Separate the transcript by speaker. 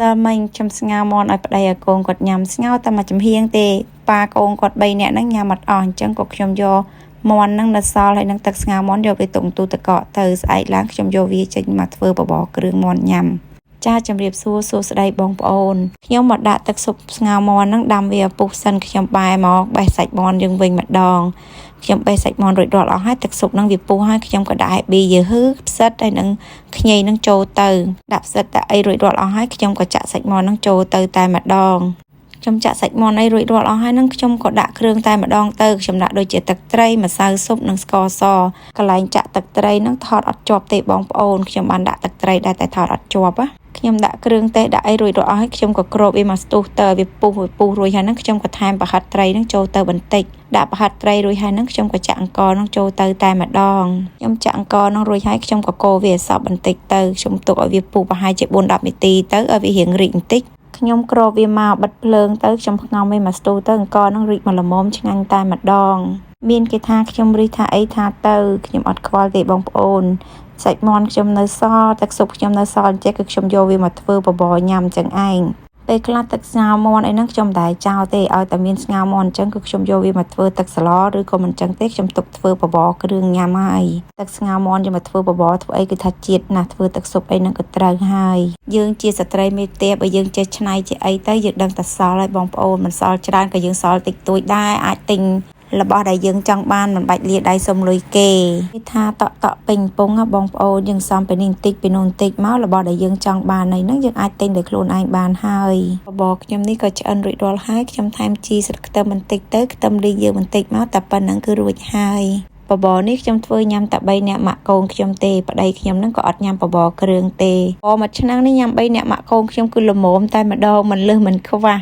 Speaker 1: តែមិញខ្ញុំស្ងោរមាន់ឲ្យប្តីឲ្យកូនគាត់ញ៉ាំស្ងោរតែមួយចំហៀងទេប៉ាកូនគាត់3នាក់ហ្នឹងញ៉ាំអត់អស់អញ្ចឹងក៏ខ្ញុំយកមាន់ហ្នឹងនៅសល់ហើយនឹងទឹកស្ងោរមាន់យកវាទុកទូទឹកកកទៅស្អែកឡើងខ្ញុំយកវាចេញមកធ្វើបបរគ្រឿងមាន់ញ៉ាំចាជម្រាបសួរសួស្តីបងប្អូនខ្ញុំមកដាក់ទឹកស៊ុបស្ងោរមាន់ហ្នឹងដាំវាពុះសិនខ្ញុំបែរមកបេះសាច់មាន់យើងវិញម្ដងខ្ញុំបេះសាច់មាន់រួចរាល់អស់ហើយទឹកស៊ុបហ្នឹងវាពុះហើយខ្ញុំក៏ដាក់ឲ្យប៊ីយើហឺផ្សិតហើយនឹងខ្ញីហ្នឹងចូលទៅដាក់ផ្សិតតែអីរួចរាល់អស់ហើយខ្ញុំក៏ចាក់សាច់មាន់ហ្នឹងចូលទៅតែម្ដងខ្ញុំចាក់សាច់មាន់ឲ្យរួចរាល់អស់ហើយហ្នឹងខ្ញុំក៏ដាក់គ្រឿងតែម្ដងទៅខ្ញុំដាក់ដូចជាទឹកត្រីម្សៅស៊ុបនិងស្ករសកន្លែងចាក់ទឹកត្រីហ្នឹងថតអត់ជាប់ទេបងប្អូនខ្ញុំបានដាក់ទឹកត្រីដែរតែថតអត់ជាប់ណាខ្ញុំដាក់គ្រឿងទេសដាក់អីរួចរាល់អស់ហើយខ្ញុំក៏គ្របវាមកស្ទុះទៅវាពុះរួចហើយហ្នឹងខ្ញុំក៏ថែមប្រហិតត្រីហ្នឹងចូលទៅបន្តិចដាក់ប្រហិតត្រីរួចហើយហ្នឹងខ្ញុំក៏ចាក់អង្ករហ្នឹងចូលទៅតែម្ដងខ្ញុំចាក់អង្ករហ្នឹងរួចហើយខ្ញុំក៏កូរវាឲ្យសព្វបន្តិចទៅខ្ញុំទុកឲ្យវាពុះប្រហែលជា 4-10 នាទីទៅឲ្យវារៀងរីកបន្តិចខ្ញុំគ្របវាមកបិទភ្លើងទៅខ្ញុំផ្ងំវាមកស្ទុះទៅអង្ករហ្នឹងរីកមកល្មមឆ្ងាញ់តែម្ដងមានគេថាខ្ញុំរិះថាអីថាទៅខ្ញុំអត់ខ្វល់ទេបងប្អូនសាច់មាន់ខ្ញុំនៅសល់ទឹកស៊ុបខ្ញុំនៅសល់អញ្ចឹងគឺខ្ញុំយកវាមកធ្វើបបរញ៉ាំចឹងឯងពេលខ្លះទឹកស្ងោរមាន់អីហ្នឹងខ្ញុំមិនដែរចោលទេឲ្យតែមានស្ងោរមាន់អញ្ចឹងគឺខ្ញុំយកវាមកធ្វើទឹកស្លឬក៏មិនអញ្ចឹងទេខ្ញុំទុកធ្វើបបរគ្រឿងញ៉ាំហើយទឹកស្ងោរមាន់យកមកធ្វើបបរធ្វើអីគឺថាជាតិណាស់ធ្វើទឹកស៊ុបអីហ្នឹងក៏ត្រូវហើយយើងជាស្ត្រីមេផ្ទះបើយើងចេះច្នៃជាអីទៅយើងដឹងតែសល់ហើយបងប្អូនមិនសល់ច្រើនក៏យើងសល់តិចតួចដែរអាចទិញរបស់ដែលយើងចង់បានមិនបាច់លាដៃសុំលុយគេគេថាតក់ពេញពងបងប្អូនយើងសំពីនេះបន្តិចពីនោះបន្តិចមករបស់ដែលយើងចង់បានហ្នឹងយើងអាចទិញដោយខ្លួនឯងបានហើយបបរខ្ញុំនេះក៏ឆ្អិនរួចរាល់ហើយខ្ញុំថែមជីស្លឹកខ្ទឹមបន្តិចទៅខ្ទឹមលីងយើងបន្តិចមកតែប៉ុណ្្នឹងគឺរួចហើយបបរនេះខ្ញុំធ្វើញ៉ាំតែ3នាក់ម៉ាក់កូនខ្ញុំទេប្តីខ្ញុំហ្នឹងក៏អត់ញ៉ាំបបរគ្រឿងទេបបរមួយឆ្នាំងនេះញ៉ាំ3នាក់ម៉ាក់កូនខ្ញុំគឺល្មមតែម្ដងមិនលឺមិនខ្វះ